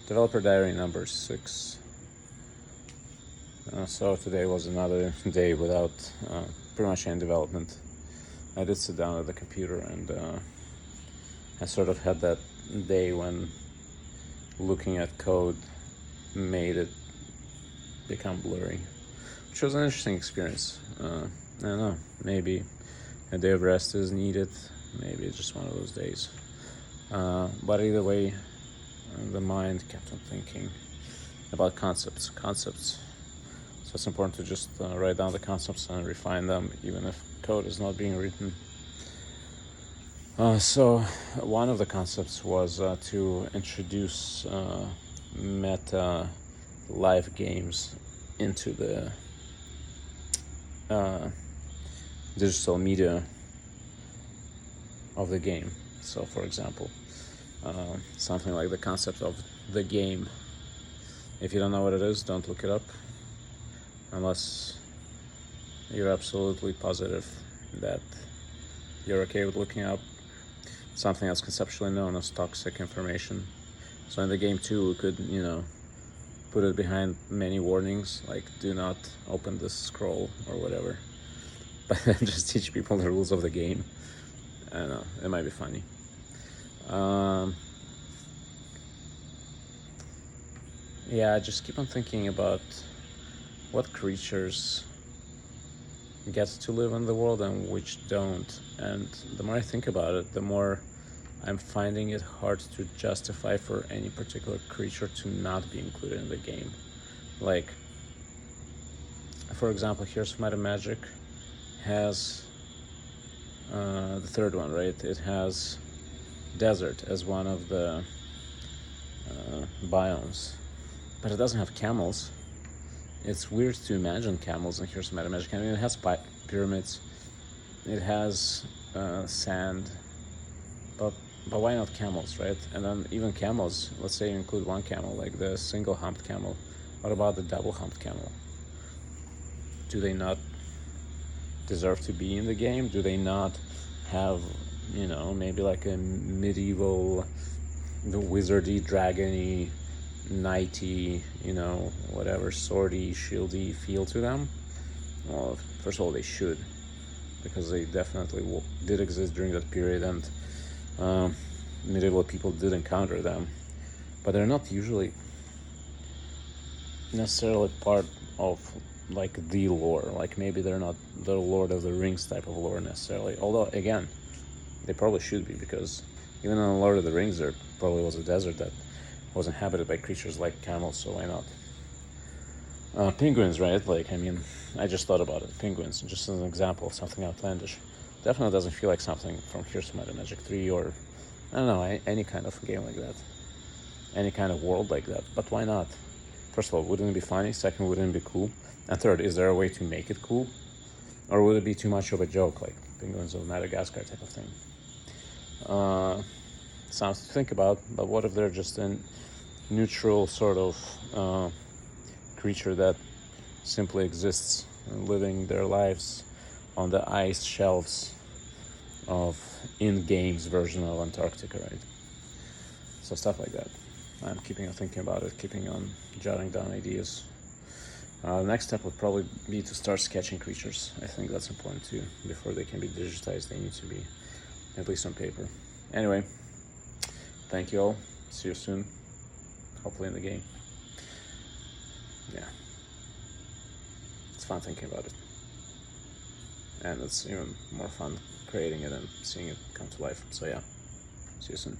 Developer diary number 6. So today was another day without pretty much any development. I did sit down at the computer and I sort of had that day when looking at code made it become blurry, which was an interesting experience. I don't know, maybe a day of rest is needed, maybe it's just one of those days. But either way, the mind kept on thinking about concepts. So it's important to just write down the concepts and refine them, even if code is not being written. So one of the concepts was to introduce meta live games into the digital media of the game. So for example, something like the concept of the game. If you don't know what it is, don't look it up unless you're absolutely positive that you're okay with looking up something that's conceptually known as toxic information. So in the game too, we could, put it behind many warnings, like do not open this scroll or whatever, but then just teach people the rules of the game. I don't know, it might be funny. Yeah, just keep on thinking about what creatures get to live in the world and which don't. And the more I think about it, the more I'm finding it hard to justify for any particular creature to not be included in the game. Like, for example, Heroes of Might and Magic has the third one, right? It has desert as one of the biomes, but it doesn't have camels. It's weird to imagine camels in Heroes of Might and Magic. I mean, it has pyramids, it has sand, but why not camels, right? And then even camels, let's say you include one camel, like the single humped camel. What about the double humped camel? Do they not deserve to be in the game? Do they not have, maybe like a medieval, the wizardy, dragony, knighty, whatever, swordy, shieldy feel to them? Well, first of all, they should, because they definitely did exist during that period, and medieval people did encounter them, but they're not usually necessarily part of like the lore. Like maybe they're not the Lord of the Rings type of lore necessarily, although again they probably should be, because even in the Lord of the Rings there probably was a desert that was inhabited by creatures like camels, so why not? Penguins, right? Like, I mean, I just thought about it. Penguins, just as an example of something outlandish. Definitely doesn't feel like something from Heroes of Might and Magic 3 or, I don't know, any kind of game like that. Any kind of world like that. But why not? First of all, wouldn't it be funny? Second, wouldn't it be cool? And third, is there a way to make it cool? Or would it be too much of a joke, like Penguins of Madagascar type of thing? Sounds to think about, but what if they're just a neutral sort of creature that simply exists, living their lives on the ice shelves of in-games version of Antarctica, right? So stuff like that. I'm keeping on thinking about it, keeping on jotting down ideas. The next step would probably be to start sketching creatures. I think that's important too. Before they can be digitized, they need to be at least on paper. Anyway, thank you all. See you soon. Hopefully in the game. Yeah. It's fun thinking about it. And it's even more fun creating it and seeing it come to life. So yeah, see you soon.